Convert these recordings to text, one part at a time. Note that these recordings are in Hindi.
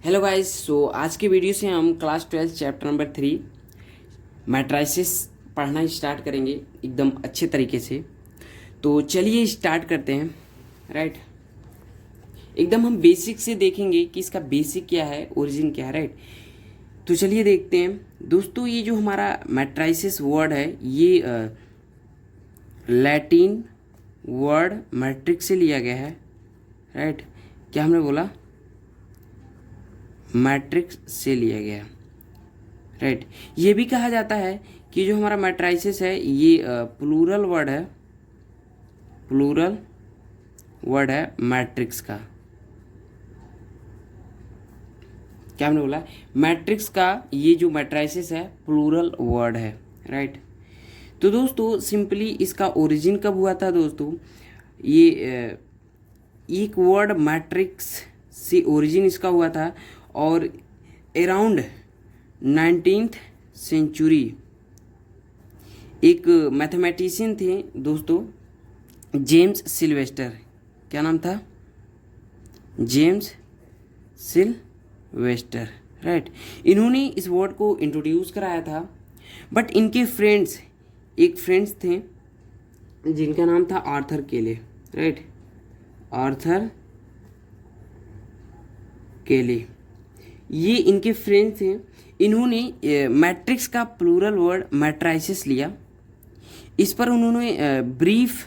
Hello guys. सो आज के वीडियो से हम क्लास 12 चैप्टर नंबर 3 मैट्राइसिस पढ़ना स्टार्ट करेंगे एकदम अच्छे तरीके से। तो चलिए स्टार्ट करते हैं। राइट, एकदम हम बेसिक से देखेंगे कि इसका बेसिक क्या है, ओरिजिन क्या है। राइट, तो चलिए देखते हैं दोस्तों। ये जो हमारा मैट्राइसिस वर्ड है ये लैटिन वर्ड मैट्रिक्स से लिया गया है। राइट, क्या हमने बोला? मैट्रिक्स से लिया गया। राइट, ये भी कहा जाता है कि जो हमारा मैट्राइसिस है ये प्लूरल वर्ड है मैट्रिक्स का। क्या हमने बोला? मैट्रिक्स का ये जो मैट्राइसिस है प्लूरल वर्ड है। राइट, तो दोस्तों सिंपली इसका ओरिजिन कब हुआ था दोस्तों? ये एक वर्ड मैट्रिक्स से ओरिजिन इसका हुआ था और अराउंड 19th सेंचुरी एक मैथमेटिशियन थे दोस्तों, जेम्स सिल्वेस्टर। क्या नाम था? James Sylvester. राइट, इन्होंने इस वर्ड को इंट्रोड्यूस कराया था। बट इनके फ्रेंड्स थे जिनका नाम था आर्थर केले। राइट, आर्थर केले, ये इनके फ्रेंड्स थे। इन्होंने मैट्रिक्स का प्लूरल वर्ड मैट्राइसिस लिया। इस पर उन्होंने ब्रीफ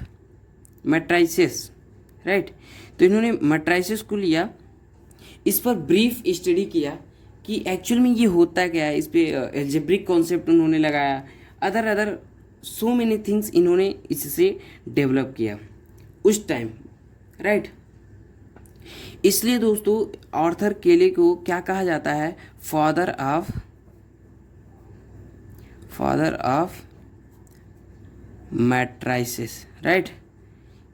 मैट्राइसिस, राइट, तो इन्होंने मैट्राइसिस को लिया, इस पर ब्रीफ स्टडी किया कि एक्चुअल में ये होता क्या है। इस पे एल्जेब्रिक कॉन्सेप्ट उन्होंने लगाया, अदर सो मेनी थिंग्स इन्होंने इससे डेवलप किया उस टाइम। राइट, इसलिए दोस्तों आर्थर केले को क्या कहा जाता है? Father of matrices. राइट,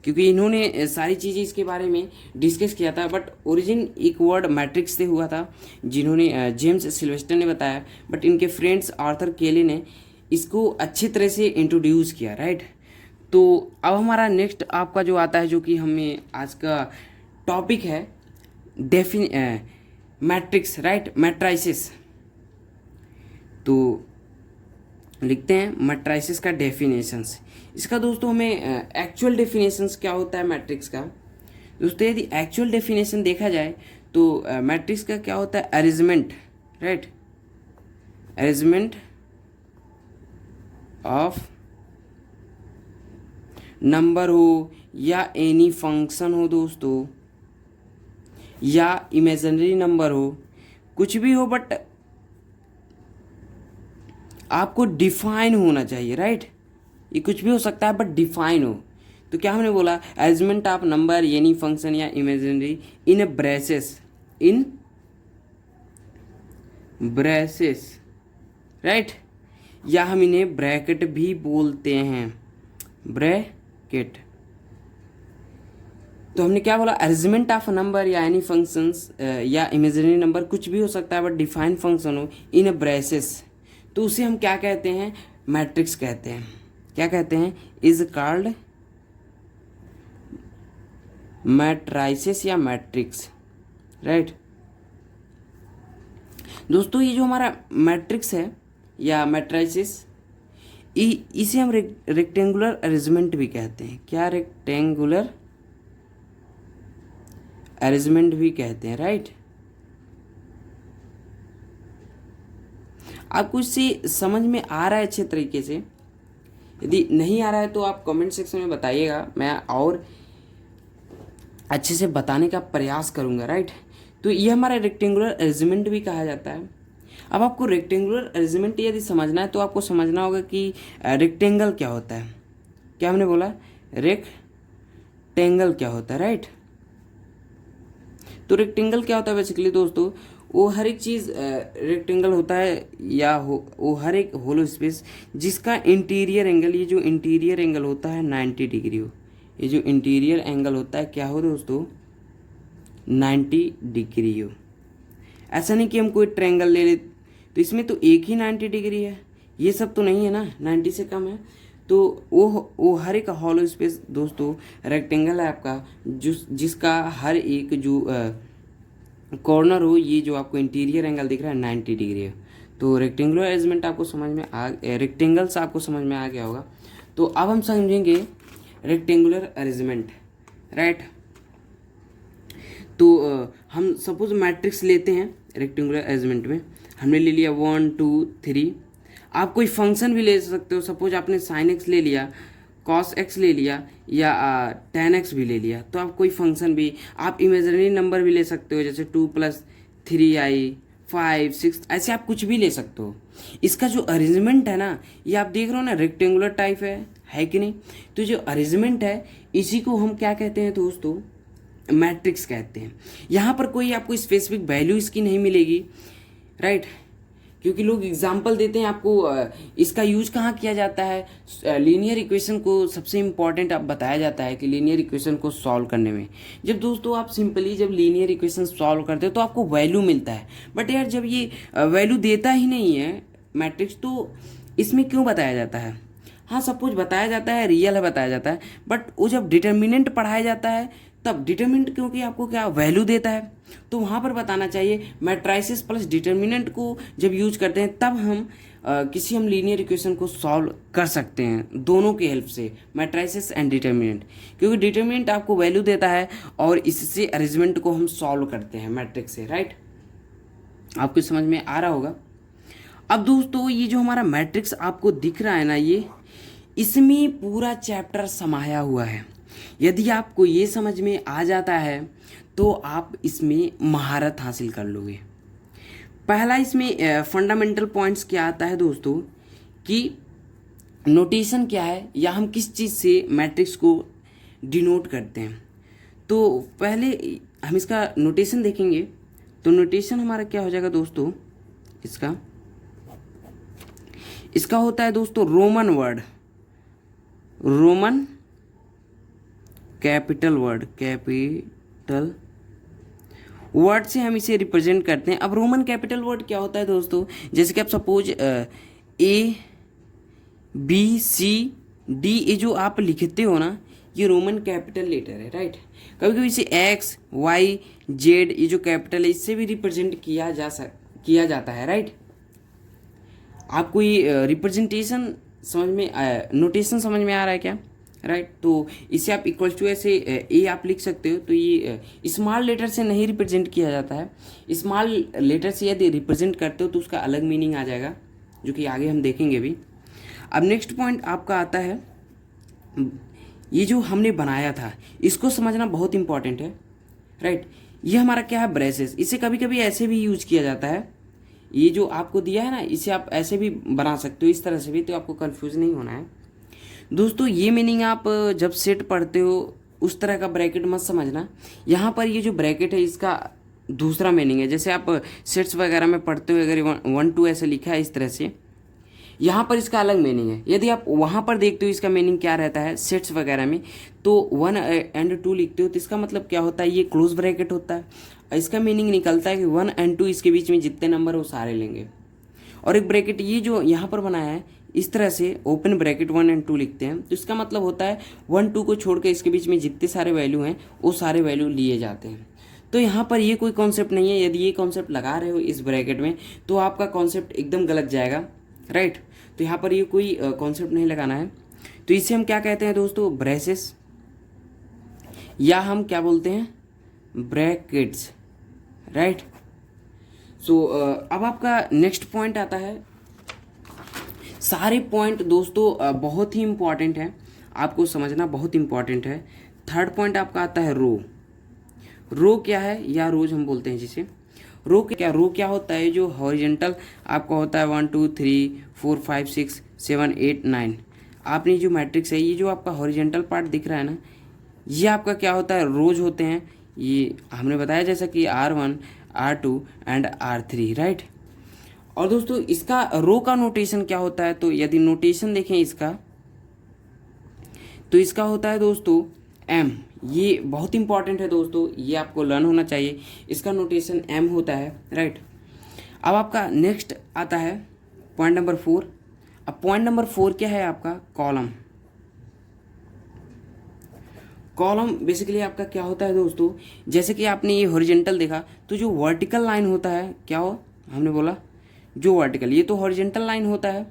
क्योंकि इन्होंने सारी चीज़ें इसके बारे में डिस्कस किया था। बट ओरिजिन एक वर्ड मैट्रिक्स से हुआ था जिन्होंने जेम्स सिल्वेस्टर ने बताया। बट इनके फ्रेंड्स आर्थर केले ने इसको अच्छी तरह से इंट्रोड्यूस किया। राइट, तो अब हमारा नेक्स्ट आपका जो आता है, जो कि हमें आज का टॉपिक है मैट्रिक्स। Right, matrices. तो लिखते हैं मैट्राइसिस का डेफिनेशंस। इसका दोस्तों हमें एक्चुअल डेफिनेशंस क्या होता है मैट्रिक्स का। दोस्तों यदि एक्चुअल डेफिनेशन देखा जाए तो मैट्रिक्स का क्या होता है? Arrangement. Right, arrangement of number हो या एनी फंक्शन हो दोस्तों, या इमेजिनरी नंबर हो, कुछ भी हो, बट आपको डिफाइन होना चाहिए। राइट, ये कुछ भी हो सकता है बट डिफाइन हो। तो क्या हमने बोला? Arrangement of number, any function या इमेजिनरी इन ब्रेसेस। राइट, या हम इन्हें ब्रैकेट भी बोलते हैं, ब्रैकेट। तो हमने क्या बोला? अरेंजमेंट ऑफ नंबर या एनी फंक्शंस या इमेजिनरी नंबर, कुछ भी हो सकता है बट डिफाइन फंक्शन हो इन ब्रेसेस, तो उसे हम क्या कहते हैं? मैट्रिक्स कहते हैं। क्या कहते हैं? इज कॉल्ड मैट्राइसिस या मैट्रिक्स। राइट, दोस्तों ये जो हमारा मैट्रिक्स है या मैट्राइसिस, इसे हम रेक्टेंगुलर अरेंजमेंट भी कहते हैं। क्या? रेक्टेंगुलर अरेंजमेंट भी कहते हैं। राइट, आपको इससे समझ में आ रहा है अच्छे तरीके से? यदि नहीं आ रहा है तो आप कमेंट सेक्शन में बताइएगा, मैं और अच्छे से बताने का प्रयास करूंगा। राइट, तो ये हमारा रेक्टेंगुलर अरेंजमेंट भी कहा जाता है। अब आपको रेक्टेंगुलर अरेंजमेंट यदि समझना है तो आपको समझना होगा कि रेक्टेंगल क्या होता है। क्या हमने बोला? रेक्टेंगल क्या होता है। राइट, तो रेक्टेंगल क्या होता है बेसिकली दोस्तों? वो हर एक चीज़ रेक्टेंगल होता है, या वो हर एक होलो स्पेस जिसका इंटीरियर एंगल, ये जो इंटीरियर एंगल होता है 90 डिग्री हो। ये जो इंटीरियर एंगल होता है क्या हो दोस्तों? 90 डिग्री हो। ऐसा नहीं कि हम कोई ट्रायंगल ले ले तो इसमें तो एक ही 90 डिग्री है, ये सब तो नहीं है ना, 90 से कम है। तो वो हर एक हॉलो स्पेस दोस्तों रेक्टेंगल है आपका, जिसका हर एक जो कॉर्नर हो, ये जो आपको इंटीरियर एंगल दिख रहा है 90 डिग्री है। तो रेक्टेंगुलर अरेंजमेंट आपको समझ में रेक्टेंगल्स आपको समझ में आ गया होगा। तो अब हम समझेंगे रेक्टेंगुलर अरेंजमेंट, राइट। तो हम सपोज मैट्रिक्स लेते हैं रेक्टेंगुलर अरेंजमेंट में, हमने ले लिया 1 2 3। आप कोई फंक्शन भी ले सकते हो, सपोज आपने साइन एक्स ले लिया, कॉस एक्स ले लिया, या टेन एक्स भी ले लिया। तो आप कोई फंक्शन भी, आप इमेजनरी नंबर भी ले सकते हो, जैसे 2+3i 5 6, ऐसे आप कुछ भी ले सकते हो। इसका जो अरेंजमेंट है ना, ये आप देख रहे हो ना, रेक्टेंगुलर टाइप है कि नहीं। तो जो अरेंजमेंट है इसी को हम क्या कहते हैं दोस्तों, मैट्रिक्स कहते हैं। यहाँ पर कोई आपको स्पेसिफिक वैल्यू इसकी नहीं मिलेगी, राइट। क्योंकि लोग एग्जाम्पल देते हैं आपको, इसका यूज कहाँ किया जाता है, लीनियर इक्वेशन को सबसे इम्पॉर्टेंट अब बताया जाता है कि लीनियर इक्वेशन को सॉल्व करने में। जब दोस्तों आप सिंपली जब लीनियर इक्वेशन सॉल्व करते हो तो आपको वैल्यू मिलता है, बट यार जब ये वैल्यू देता ही नहीं है मैट्रिक्स, तो इसमें क्यों बताया जाता है। हाँ सपोज बताया जाता है, रियल है बताया जाता है, बट वो जब डिटर्मिनेंट पढ़ाया जाता है तब डिटर्मिनेंट क्योंकि आपको क्या वैल्यू देता है, तो वहाँ पर बताना चाहिए मैट्राइसिस प्लस डिटर्मिनेंट को जब यूज करते हैं तब हम किसी हम लीनियर इक्वेशन को सॉल्व कर सकते हैं दोनों की हेल्प से, मैट्राइसिस एंड डिटर्मिनेंट। क्योंकि डिटर्मिनेंट आपको वैल्यू देता है और इससे अरेंजमेंट को हम सॉल्व करते हैं मैट्रिक्स से, राइट। आपको समझ में आ रहा होगा। अब दोस्तों ये जो हमारा मैट्रिक्स आपको दिख रहा है ना, ये इसमें पूरा चैप्टर समाया हुआ है। यदि आपको ये समझ में आ जाता है तो आप इसमें महारत हासिल कर लोगे। पहला इसमें फंडामेंटल पॉइंट्स क्या आता है दोस्तों, कि नोटेशन क्या है या हम किस चीज़ से मैट्रिक्स को डिनोट करते हैं। तो पहले हम इसका नोटेशन देखेंगे। तो नोटेशन हमारा क्या हो जाएगा दोस्तों, इसका होता है दोस्तों Roman word, Roman capital word से हम इसे रिप्रेजेंट करते हैं। अब रोमन कैपिटल वर्ड क्या होता है दोस्तों, जैसे कि आप सपोज ABCD ये जो आप लिखते हो ना, ये रोमन कैपिटल लेटर है, राइट। कभी कभी इसे XYZ ये जो कैपिटल है इससे भी रिप्रेजेंट किया जाता है, राइट। आपको ये रिप्रेजेंटेशन समझ में नोटेशन समझ में आ रहा है क्या, राइट। तो इसे आप इक्वल टू ऐसे ए आप लिख सकते हो। तो ये स्मॉल लेटर से नहीं रिप्रेजेंट किया जाता है, स्मॉल लेटर से यदि रिप्रेजेंट करते हो तो उसका अलग मीनिंग आ जाएगा, जो कि आगे हम देखेंगे भी। अब नेक्स्ट पॉइंट आपका आता है, ये जो हमने बनाया था इसको समझना बहुत इंपॉर्टेंट है, राइट। ये हमारा क्या है, ब्रेसेस। इसे कभी कभी ऐसे भी यूज किया जाता है, ये जो आपको दिया है ना इसे आप ऐसे भी बना सकते हो, इस तरह से भी, तो आपको कंफ्यूज नहीं होना है दोस्तों। ये मीनिंग आप जब सेट पढ़ते हो उस तरह का ब्रैकेट मत समझना। यहाँ पर ये जो ब्रैकेट है इसका दूसरा मीनिंग है। जैसे आप सेट्स वगैरह में पढ़ते हो, अगर 1 2 ऐसे लिखा है इस तरह से, यहाँ पर इसका अलग मीनिंग है। यदि आप वहाँ पर देखते हो इसका मीनिंग क्या रहता है सेट्स वगैरह में, तो 1 और 2 लिखते हो तो इसका मतलब क्या होता है, ये क्लोज ब्रैकेट होता है। इसका मीनिंग निकलता है कि 1 और 2 इसके बीच में जितने नंबर वो सारे लेंगे। और एक ब्रैकेट ये जो यहाँ पर बनाया है इस तरह से ओपन ब्रैकेट 1 और 2 लिखते हैं, तो इसका मतलब होता है 1 2 को छोड़ के इसके बीच में जितने सारे वैल्यू हैं वो सारे वैल्यू लिए जाते हैं। तो यहाँ पर ये कोई कॉन्सेप्ट नहीं है। यदि ये कॉन्सेप्ट लगा रहे हो इस ब्रैकेट में तो आपका कॉन्सेप्ट एकदम गलत जाएगा, राइट। तो यहाँ पर ये कोई कॉन्सेप्ट नहीं लगाना है। तो इसे हम क्या कहते हैं दोस्तों, ब्रेसेस, या हम क्या बोलते हैं, ब्रैकेट्स, राइट। सो अब आपका नेक्स्ट पॉइंट आता है। सारे पॉइंट दोस्तों बहुत ही इंपॉर्टेंट है, आपको समझना बहुत इंपॉर्टेंट है। थर्ड पॉइंट आपका आता है रो। रो क्या है, या रोज हम बोलते हैं जिसे। रो क्या होता है, जो हॉरिजेंटल आपका होता है 1 2 3 4 5 6 7 8 9। आपने जो मैट्रिक्स है, ये जो आपका हॉरिजेंटल पार्ट दिख रहा है ना, ये आपका क्या होता है, रोज होते हैं। ये हमने बताया जैसा कि R1 R2 and R3, right. और दोस्तों इसका रो का नोटेशन क्या होता है, तो यदि नोटेशन देखें इसका, तो इसका होता है दोस्तों M। ये बहुत इंपॉर्टेंट है दोस्तों, ये आपको लर्न होना चाहिए। इसका नोटेशन M होता है, राइट। अब आपका नेक्स्ट आता है पॉइंट नंबर 4। अब पॉइंट नंबर 4 क्या है आपका, कॉलम। कॉलम बेसिकली आपका क्या होता है दोस्तों, जैसे कि आपने ये हॉरिजेंटल देखा, तो जो वर्टिकल लाइन होता है क्या हो, हमने बोला जो वर्टिकल, ये तो हॉरिजेंटल लाइन होता है,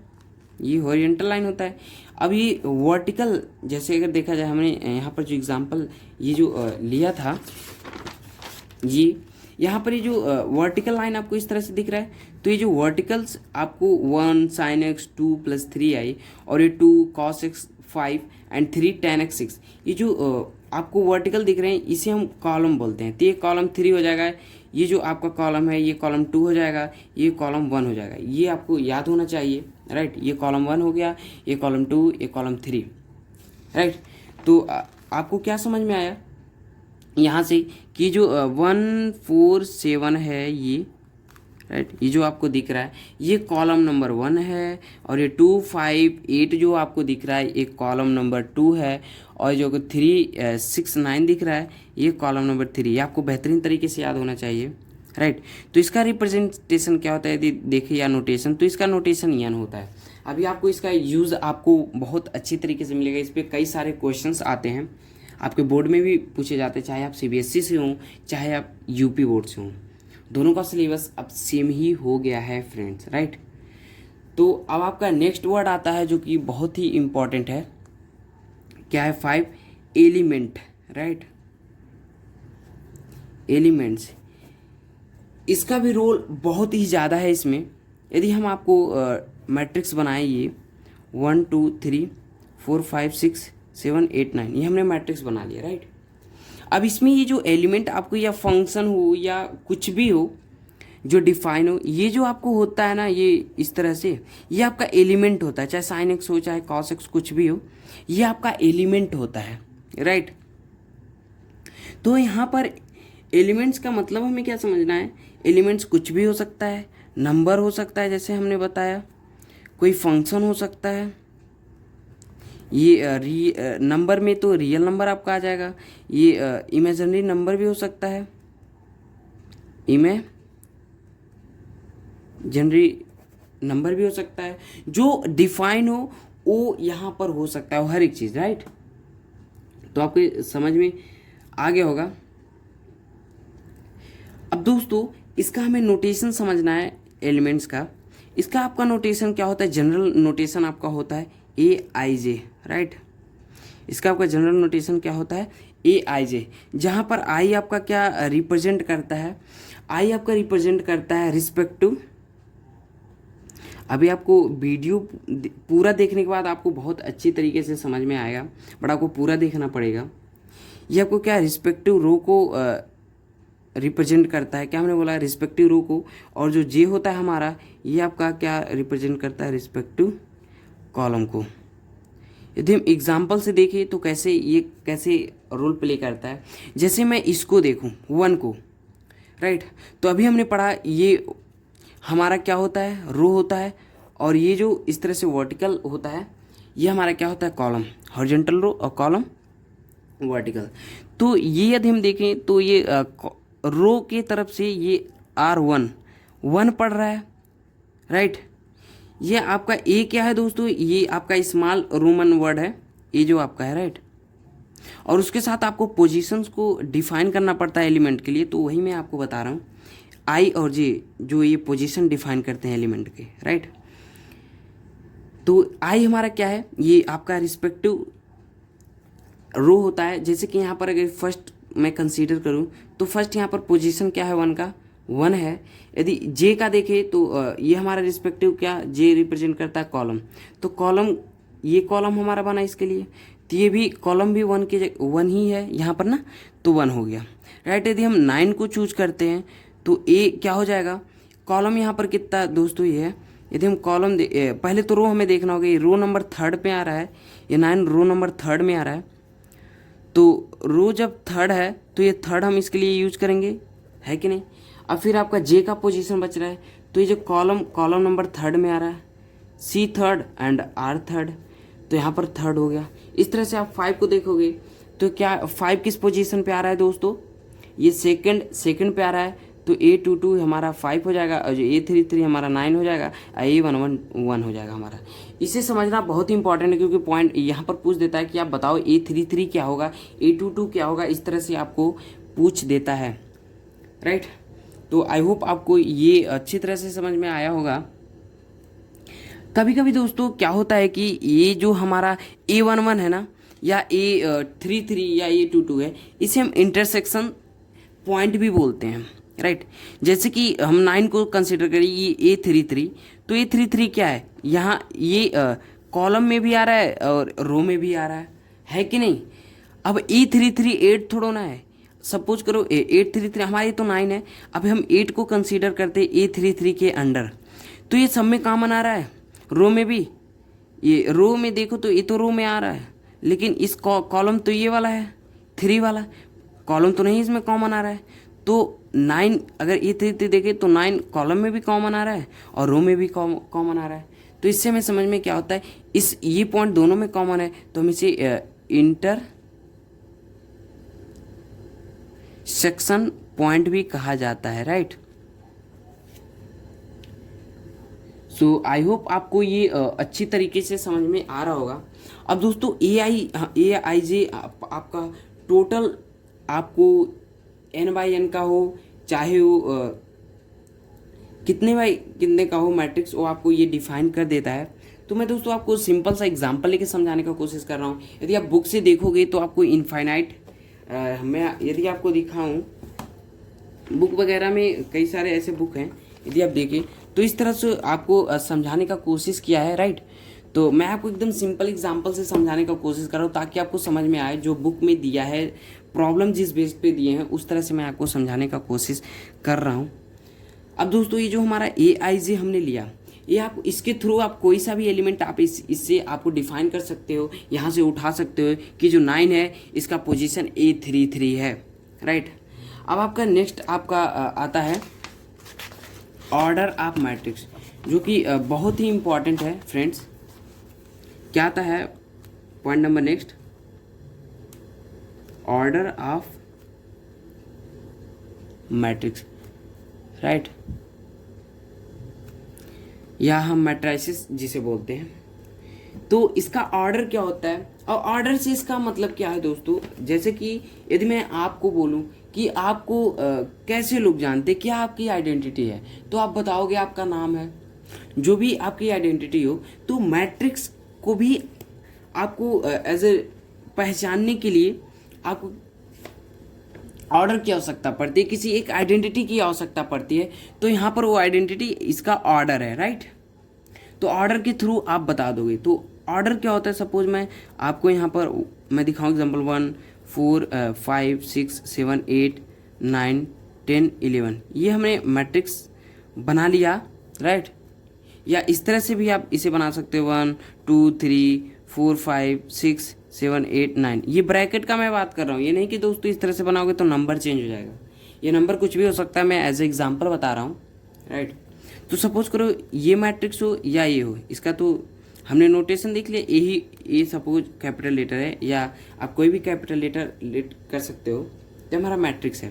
ये हॉरिजेंटल लाइन होता है। अब ये वर्टिकल जैसे अगर देखा जाए, हमने यहाँ पर जो एग्जांपल ये जो लिया था, ये यहाँ पर ये जो वर्टिकल लाइन आपको इस तरह से दिख रहा है, तो ये जो वर्टिकल्स आपको 1 sin x 2 + 3i और ये 2 cos x 5 and 3 tan x 6, ये जो आपको वर्टिकल दिख रहे हैं इसे हम कॉलम बोलते हैं। तो ये कॉलम 3 हो जाएगा, ये जो आपका कॉलम है ये कॉलम 2 हो जाएगा, ये कॉलम 1 हो जाएगा। ये आपको याद होना चाहिए, राइट। ये कॉलम 1 हो गया, ये कॉलम 2, ये कॉलम 3, राइट। तो आपको क्या समझ में आया यहाँ से कि जो 1 4 7 है ये, राइट, ये जो आपको दिख रहा है ये कॉलम नंबर 1 है, और ये 2 5 8 जो आपको दिख रहा है एक कॉलम नंबर 2 है, और जो 3 6 9 दिख रहा है ये कॉलम नंबर 3। ये आपको बेहतरीन तरीके से याद होना चाहिए, राइट। तो इसका रिप्रेजेंटेशन क्या होता है यदि देखिए, या नोटेशन, तो इसका नोटेशन यन होता है। अभी आपको इसका यूज़ आपको बहुत अच्छी तरीके से मिलेगा। इस पर कई सारे क्वेश्चंस आते हैं, आपके बोर्ड में भी पूछे जाते हैं, चाहे आप CBSE से हों चाहे आप UP बोर्ड से हों, दोनों का सिलेबस अब सेम ही हो गया है फ्रेंड्स, राइट। तो अब आपका नेक्स्ट वर्ड आता है जो कि बहुत ही इम्पॉर्टेंट है, क्या है, 5 एलिमेंट, राइट, एलिमेंट्स। इसका भी रोल बहुत ही ज़्यादा है इसमें। यदि हम आपको मैट्रिक्स बनाएं, ये 1 2 3 4 5 6 7 8 9, ये हमने मैट्रिक्स बना लिया, राइट। अब इसमें ये जो एलिमेंट आपको या फंक्शन हो या कुछ भी हो जो डिफाइन हो, ये जो आपको होता है ना, ये इस तरह से ये आपका एलिमेंट होता है, चाहे साइन एक्स हो चाहे कॉस एक्स कुछ भी हो, ये आपका एलिमेंट होता है, राइट। तो यहाँ पर एलिमेंट्स का मतलब हमें क्या समझना है, एलिमेंट्स कुछ भी हो सकता है, नंबर हो सकता है जैसे हमने बताया, कोई फंक्शन हो सकता है, ये नंबर में तो रियल नंबर आपका आ जाएगा, ये इमेजिनरी नंबर भी हो सकता है, इमेजिनरी नंबर भी हो सकता है, जो डिफाइन हो वो यहाँ पर हो सकता है, वो हर एक चीज़, राइट। तो आपको समझ में आ गया होगा। अब दोस्तों इसका हमें नोटेशन समझना है एलिमेंट्स का। इसका आपका नोटेशन क्या होता है, जनरल नोटेशन आपका होता है AIJ, राइट। इसका आपका जनरल नोटेशन क्या होता है, AIJ, जहाँ पर I आपका क्या रिप्रेजेंट करता है, I आपका रिप्रेजेंट करता है रिस्पेक्टिव। अभी आपको वीडियो पूरा देखने के बाद आपको बहुत अच्छी तरीके से समझ में आएगा, बट आपको पूरा देखना पड़ेगा। ये आपको क्या रिस्पेक्टिव रो को रिप्रेजेंट करता है, क्या हमने बोला, रिस्पेक्टिव रो को। और जो J होता है हमारा, ये आपका क्या रिप्रेजेंट करता है, रिस्पेक्टिव कॉलम को। यदि हम एग्जाम्पल से देखें तो कैसे ये कैसे रोल प्ले करता है, जैसे मैं इसको देखूं 1 को, राइट। तो अभी हमने पढ़ा ये हमारा क्या होता है, रो होता है, और ये जो इस तरह से वर्टिकल होता है ये हमारा क्या होता है, कॉलम, हॉरिजॉन्टल रो और कॉलम वर्टिकल। तो ये यदि हम देखें तो ये रो के तरफ से ये R1 1 पढ़ रहा है, राइट। ये आपका ए क्या है दोस्तों, ये आपका स्मॉल रोमन वर्ड है, ये जो आपका है, राइट। और उसके साथ आपको पोजीशंस को डिफाइन करना पड़ता है एलिमेंट के लिए, तो वही मैं आपको बता रहा हूँ, I और J जो ये पोजीशन डिफाइन करते हैं एलिमेंट के, राइट। तो I हमारा क्या है, ये आपका रिस्पेक्टिव रो होता है। जैसे कि यहाँ पर अगर फर्स्ट मैं कंसीडर करूँ तो फर्स्ट यहाँ पर पोजीशन क्या है, 1 का 1 है। यदि J का देखें तो ये हमारा रिस्पेक्टिव क्या, J रिप्रेजेंट करता है कॉलम, तो कॉलम, ये कॉलम हमारा बना इसके लिए, तो ये भी कॉलम भी 1 के 1 ही है यहाँ पर ना, तो 1 हो गया, राइट। यदि हम 9 को चूज करते हैं तो ए क्या हो जाएगा, कॉलम यहाँ पर कितना दोस्तों ये है। यदि हम कॉलम पहले तो रो हमें देखना होगा, ये रो नंबर 3rd पे आ रहा है, ये 9 रो नंबर 3rd में आ रहा है, तो रो जब 3rd है तो ये 3rd हम इसके लिए यूज करेंगे, है कि नहीं। अब फिर आपका J का पोजीशन बच रहा है, तो ये जो कॉलम नंबर 3rd में आ रहा है, C 3rd and R 3rd, तो यहाँ पर 3rd हो गया। इस तरह से आप 5 को देखोगे, तो क्या 5 किस पोजीशन पे आ रहा है दोस्तों, ये सेकंड पे आ रहा है, तो A22 हमारा 5 हो जाएगा, और जो A33 हमारा 9 हो जाएगा, A11 1 हो जाएगा हमारा। इसे समझना बहुत इंपॉर्टेंट है, क्योंकि पॉइंट यहाँ पर पूछ देता है कि आप बताओ A33 क्या होगा, A22 क्या होगा, इस तरह से आपको पूछ देता है, राइट। तो आई होप आपको ये अच्छी तरह से समझ में आया होगा। कभी कभी दोस्तों क्या होता है कि ये जो हमारा A11 है ना, या A33 या A22 है, इसे हम इंटरसेक्शन पॉइंट भी बोलते हैं, राइट। जैसे कि हम 9 को कंसिडर करें, ये A33, तो A33 क्या है, यहाँ ये कॉलम में भी आ रहा है और रो में भी आ रहा है कि नहीं। अब A33 8 थोड़ा ना है, सपोज करो 833 हमारे तो 9 है, अब हम 8 को कंसीडर करते हैं A33 के अंडर, तो ये सब में कॉमन आ रहा है, रो में भी। ये रो में देखो तो ये तो रो में आ रहा है, लेकिन इस कॉलम तो ये वाला है 3 वाला, कॉलम तो नहीं इसमें कॉमन आ रहा है। तो 9 अगर A33 देखे तो 9 कॉलम में भी कॉमन आ रहा है और रो में भी कॉमन आ रहा है। तो इससे हमें समझ में क्या होता है, इस ये पॉइंट दोनों में कॉमन है, तो हम इसे इंटर सेक्शन पॉइंट भी कहा जाता है, राइट। सो आई होप आपको ये अच्छी तरीके से समझ में आ रहा होगा। अब दोस्तों AIJ आपका टोटल आपको N/N का हो, चाहे वो कितने बाई कितने का हो मैट्रिक्स, वो आपको ये डिफाइन कर देता है। तो मैं दोस्तों आपको सिंपल सा एग्जांपल लेके समझाने का कोशिश कर रहा हूँ। यदि आप बुक से देखोगे तो आपको इनफाइनाइट, मैं यदि आपको दिखाऊं बुक वगैरह में कई सारे ऐसे बुक हैं, यदि आप देखें तो इस तरह से आपको समझाने का कोशिश किया है, राइट। तो मैं आपको एकदम सिंपल एग्जांपल से समझाने का कोशिश कर रहा हूँ, ताकि आपको समझ में आए जो बुक में दिया है, प्रॉब्लम जिस बेस पे दिए हैं उस तरह से मैं आपको समझाने का कोशिश कर रहा हूँ। अब दोस्तों ये जो हमारा AIJ हमने लिया, ये आप इसके थ्रू आप कोई सा भी एलिमेंट आप इससे आपको डिफाइन कर सकते हो, यहाँ से उठा सकते हो कि जो 9 है इसका पोजीशन A33 है, राइट। अब आपका नेक्स्ट आपका आता है ऑर्डर ऑफ मैट्रिक्स, जो कि बहुत ही इम्पॉर्टेंट है फ्रेंड्स। क्या आता है point number next, order of matrix, right, या हम मैट्राइसिस जिसे बोलते हैं। तो इसका ऑर्डर क्या होता है, और ऑर्डर से इसका मतलब क्या है दोस्तों। जैसे कि यदि मैं आपको बोलूं कि आपको कैसे लोग जानते, क्या आपकी आइडेंटिटी है, तो आप बताओगे आपका नाम है, जो भी आपकी आइडेंटिटी हो। तो मैट्रिक्स को भी आपको एज ए पहचानने के लिए आपको ऑर्डर की आवश्यकता पड़ती है, किसी एक आइडेंटिटी की आवश्यकता पड़ती है। तो यहाँ पर वो आइडेंटिटी इसका ऑर्डर है, राइट। तो ऑर्डर के थ्रू आप बता दोगे। तो ऑर्डर क्या होता है, सपोज मैं आपको यहाँ पर मैं दिखाऊँ एग्जाम्पल 1 4 5 6 7 8 9 10 11, ये हमने मैट्रिक्स बना लिया, राइट। या इस तरह से भी आप इसे बना सकते हो 1 2 3 4 5 6 7 8 9, ये ब्रैकेट का मैं बात कर रहा हूँ। ये नहीं कि दोस्तों इस तरह से बनाओगे तो नंबर चेंज हो जाएगा, ये नंबर कुछ भी हो सकता है, मैं एज ए एग्जाम्पल बता रहा हूँ, राइट। तो सपोज करो ये मैट्रिक्स हो या ये हो, इसका तो हमने नोटेशन देख लिया, यही ये सपोज कैपिटल लेटर है, या आप कोई भी कैपिटल लेटर लेट कर सकते हो, तो हमारा मैट्रिक्स है।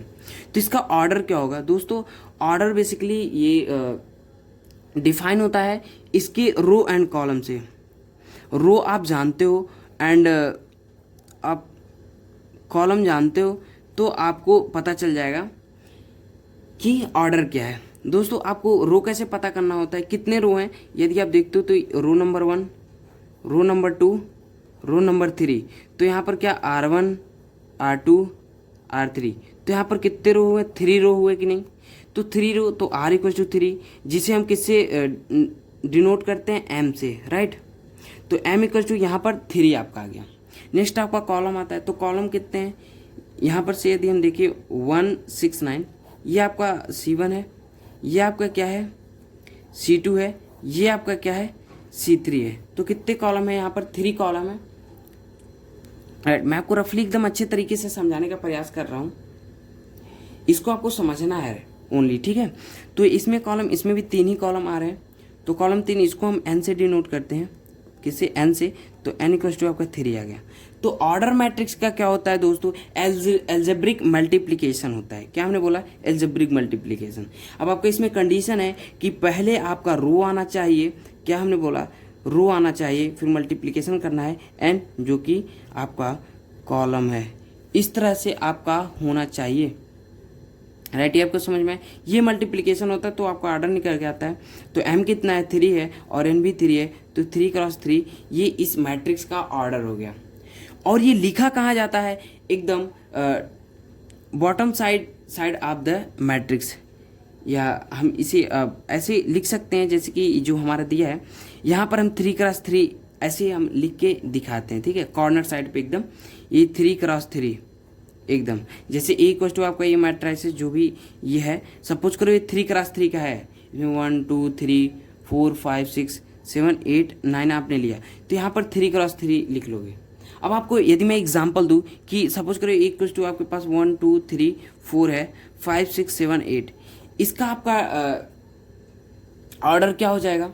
तो इसका ऑर्डर क्या होगा दोस्तों, ऑर्डर बेसिकली ये डिफाइन होता है इसके रो एंड कॉलम से। रो आप जानते हो एंड आप कॉलम जानते हो, तो आपको पता चल जाएगा कि ऑर्डर क्या है। दोस्तों आपको रो कैसे पता करना होता है, कितने रो हैं, यदि आप देखते हो तो row number 1, row number 2, row number 3। तो यहाँ पर क्या R1 R2 R3, तो यहाँ पर कितने रो हुए, 3 रो हुए कि नहीं। तो 3 रो, तो R=3, जिसे हम किससे डिनोट करते हैं, M से, राइट। तो M= यहाँ पर 3 आपका आ गया। नेक्स्ट आपका कॉलम आता है, तो कॉलम कितने हैं, यहाँ पर से यदि हम देखिए 1 6 9, ये आपका C1 है, ये आपका क्या है C2 है, ये आपका क्या है C3 है। तो कितने कॉलम है, यहाँ पर 3 कॉलम है, राइट। मैं आपको रफली एकदम अच्छे तरीके से समझाने का प्रयास कर रहा हूँ, इसको आपको समझना है ओनली, ठीक है। तो इसमें कॉलम, इसमें भी 3 ही कॉलम आ रहे हैं। तो कॉलम 3 इसको हम N से डिनोट करते हैं, किससे, N से। तो N= आपका 3 आ गया। तो तो ऑर्डर मैट्रिक्स का क्या होता है दोस्तों, एल्जेब्रिक मल्टीप्लिकेशन होता है। क्या हमने बोला, एल्जेब्रिक मल्टीप्लिकेशन। अब आपका इसमें कंडीशन है कि पहले आपका रो आना चाहिए, क्या हमने बोला, रो आना चाहिए, फिर मल्टीप्लिकेशन करना है एन जो कि आपका कॉलम है, इस तरह से आपका होना चाहिए। राइट, ये आपको समझ में, ये मल्टीप्लिकेशन होता है तो आपका ऑर्डर निकल के आता है। तो एम कितना है, 3 है और एन भी 3 है, तो 3 क्रॉस 3 ये इस मैट्रिक्स का ऑर्डर हो गया। और ये लिखा कहाँ जाता है, एकदम bottom side of the matrix, या हम इसे ऐसे लिख सकते हैं जैसे कि जो हमारा दिया है यहाँ पर हम 3 क्रॉस 3 ऐसे हम लिख के दिखाते हैं, ठीक है, कॉर्नर साइड पे एकदम ये 3 क्रॉस 3 एकदम, जैसे ए इक्वल टू आपका ये मैट्रिक्स जो भी ये है, सपोज करो ये 3 क्रॉस 3 का है, इसमें 1 2 3 4 5 6 7 8 9 आपने लिया, तो यहाँ पर 3 क्रॉस 3 लिख लोगे। अब आपको यदि मैं एग्जांपल दूँ कि सपोज करो ए इक्वल टू आपके पास 1 2 3 4 है, 5 6 7 8, इसका आपका ऑर्डर क्या हो जाएगा,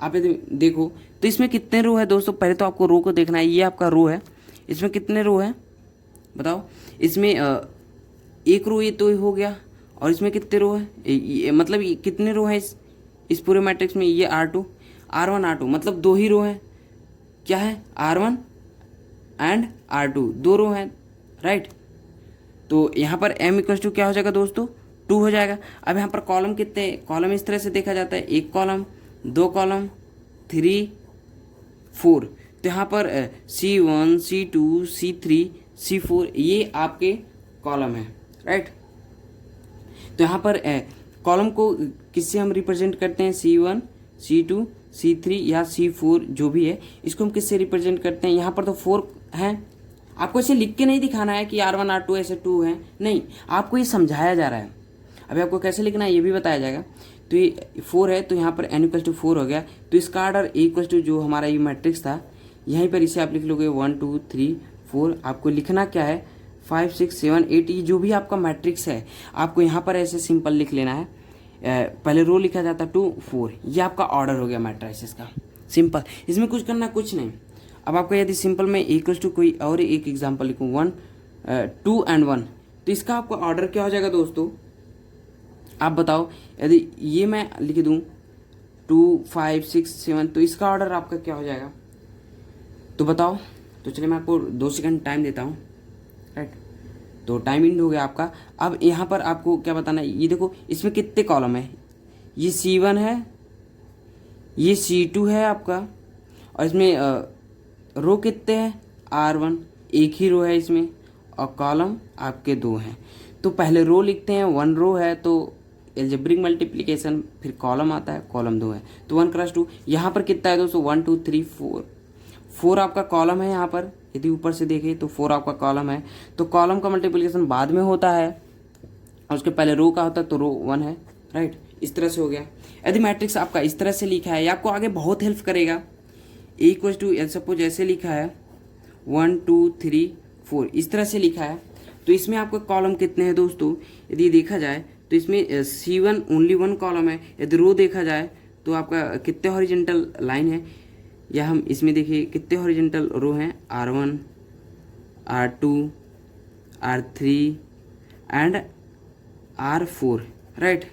आप यदि देखो तो इसमें कितने रो है दोस्तों, पहले तो आपको रो को देखना है, ये आपका रो है, इसमें कितने रो है बताओ, इसमें एक रो ये तो हो गया, और इसमें कितने रो है, मतलब कितने रो है इस पूरे मैट्रिक्स में, ये R2 R1 R2, मतलब 2 ही रो है, क्या है R1 एंड R2, 2 रो हैं, राइट। तो यहाँ पर m इक्वल टू क्या हो जाएगा दोस्तों, 2 हो जाएगा। अब यहाँ पर कॉलम कितने, कॉलम इस तरह से देखा जाता है, 1 कॉलम 2 कॉलम 3 4, तो यहाँ पर C1 C2 C3 C4 ये आपके कॉलम है, राइट। तो यहाँ पर कॉलम को किससे हम रिप्रेजेंट करते हैं, C1 C2 C3 या C4 जो भी है, इसको हम किससे रिप्रेजेंट करते हैं, यहाँ पर तो 4 हैं, आपको इसे लिख के नहीं दिखाना है कि R1 R2 ऐसे 2 हैं, नहीं, आपको ये समझाया जा रहा है। अभी आपको कैसे लिखना है ये भी बताया जाएगा। तो ये 4 है, तो यहाँ पर n इक्वल टू 4 हो गया, तो इसका ऑर्डर a इक्वल टू जो हमारा ये मैट्रिक्स था, यहीं पर इसे आप लिख लोगे 1 2 3 4, आपको लिखना क्या है 5 6 7 8, ये जो भी आपका मैट्रिक्स है आपको यहाँ पर ऐसे सिंपल लिख लेना है, पहले रो लिखा जाता 2 4, ये आपका ऑर्डर हो गया मैट्रिक्स का, सिंपल, इसमें कुछ करना कुछ नहीं। अब आपको यदि सिंपल में इक्वल्स टू कोई और एक एग्जांपल लिखूँ 1 2 एंड 1, तो इसका आपका ऑर्डर क्या हो जाएगा दोस्तों, आप बताओ, यदि ये मैं लिख दूँ 2 5 6 7, तो इसका ऑर्डर आपका क्या हो जाएगा, तो बताओ। तो चलिए मैं आपको 2 सेकंड टाइम देता हूँ, राइट। तो टाइम इंड हो गया आपका। अब यहाँ पर आपको क्या बताना है, ये देखो इसमें कितने कॉलम है, ये C1 है, ये C2 है आपका, और इसमें रो कितने हैं R1, एक ही रो है इसमें, और कॉलम आपके 2 हैं। तो पहले रो लिखते हैं, 1 रो है तो एल्जेब्रिक मल्टीप्लिकेशन, फिर कॉलम आता है, कॉलम 2 है, तो 1 क्रॉस 2, यहाँ पर कितना है दोस्तों 1 2 3 4 आपका कॉलम है, यहाँ पर यदि ऊपर से देखें तो 4 आपका कॉलम है, तो कॉलम का मल्टीप्लिकेशन बाद में होता है और उसके पहले रो का होता है, तो रो 1 है, राइट। इस तरह से हो गया। यदि मैट्रिक्स आपका इस तरह से लिखा है, ये आपको आगे बहुत हेल्प करेगा। ए इक्वल टू सपोज ऐसे लिखा है 1 2 3 4, इस तरह से लिखा है, तो इसमें आपका कॉलम कितने हैं दोस्तों, यदि देखा जाए तो इसमें C1 ओनली 1 कॉलम है, यदि रो देखा जाए तो आपका कितने हॉरिजेंटल लाइन है, या हम इसमें देखिए कितने हॉरिजेंटल रो हैं, R1 R2 R3 and R4, right.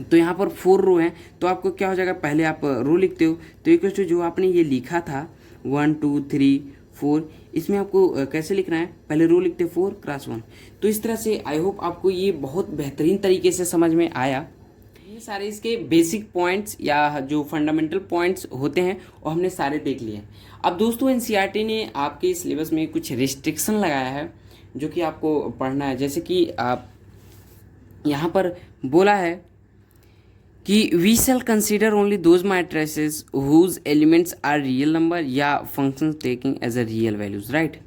तो यहाँ पर 4 रो हैं, तो आपको क्या हो जाएगा, पहले आप रो लिखते हो, तो इक्वल टू जो आपने ये लिखा था 1 2 3 4, इसमें आपको कैसे लिखना है, पहले रो लिखते 4 क्रॉस 1। तो इस तरह से आई होप आपको ये बहुत बेहतरीन तरीके से समझ में आया। ये सारे इसके बेसिक पॉइंट्स या जो फंडामेंटल पॉइंट्स होते हैं वो हमने सारे देख लिए। अब दोस्तों एनसीईआरटी ने आपके सिलेबस में कुछ रिस्ट्रिक्शन लगाया है जो कि आपको पढ़ना है, जैसे कि आप यहाँ पर बोला है कि we shall consider only those matrices whose elements are real number या functions taking as a real values, right.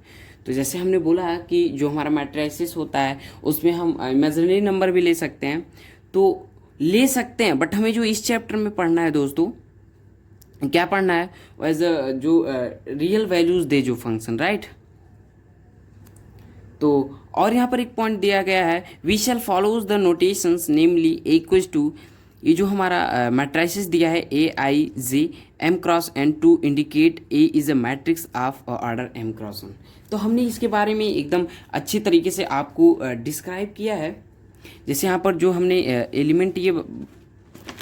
तो जैसे हमने बोला कि जो हमारा मैट्रिसेस होता है उसमें हम इमेजिनरी नंबर भी ले सकते हैं, तो ले सकते हैं, बट हमें जो इस चैप्टर में पढ़ना है दोस्तों, क्या पढ़ना है, एज अ जो रियल वैल्यूज दे जो फंक्शन, राइट। तो और यहाँ पर एक पॉइंट दिया गया है, we shall follows the notations namely equals to, ये जो हमारा मैट्राइसिस दिया है A I J M cross N to indicate A is a matrix of order M cross N. तो हमने इसके बारे में एकदम अच्छी तरीके से आपको डिस्क्राइब किया है। जैसे यहाँ पर जो हमने एलिमेंट ये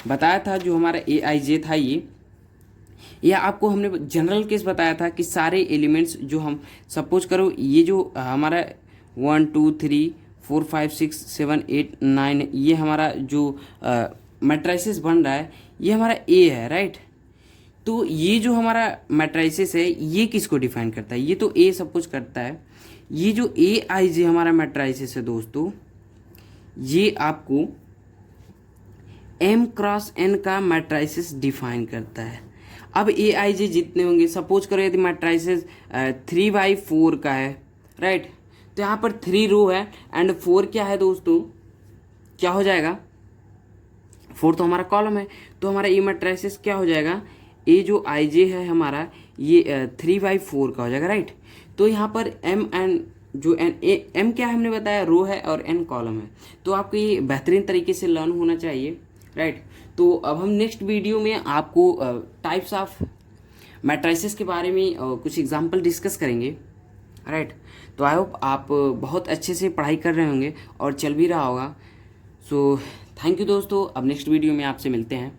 बताया था, जो हमारा ए आई जे था, ये आपको हमने जनरल केस बताया था कि सारे एलिमेंट्स जो हम सपोज करो ये जो हमारा 1 2 3 4 5 6 7 8 9 ये हमारा जो मैट्राइसिस बन रहा है ये हमारा ए है, राइट। तो ये जो हमारा मैट्राइसिस है ये किसको डिफाइन करता है? ये तो ए सब कुछ करता है। ये जो ए आई जे हमारा मैट्राइसिस है दोस्तों, ये आपको एम क्रॉस एन का मैट्राइसिस डिफाइन करता है। अब ए आई जे जितने होंगे, सपोज करो यदि मैट्राइसिस 3/4 का है, राइट, तो यहाँ पर 3 रो है एंड 4 क्या है दोस्तों, क्या हो जाएगा, 4 तो हमारा कॉलम है। तो हमारा ये मैट्राइसिस क्या हो जाएगा, ए जो आई जे है हमारा ये 3/4 का हो जाएगा, राइट। तो यहाँ पर एम एन जो एम क्या है हमने बताया, रो है और एन कॉलम है। तो आपको ये बेहतरीन तरीके से लर्न होना चाहिए, राइट। तो अब हम नेक्स्ट वीडियो में आपको टाइप्स ऑफ मैट्राइसिस के बारे में कुछ एग्जांपल डिस्कस करेंगे, राइट। तो आई होप आप बहुत अच्छे से पढ़ाई कर रहे होंगे और चल भी रहा होगा। सो थैंक यू दोस्तों, अब नेक्स्ट वीडियो में आपसे मिलते हैं।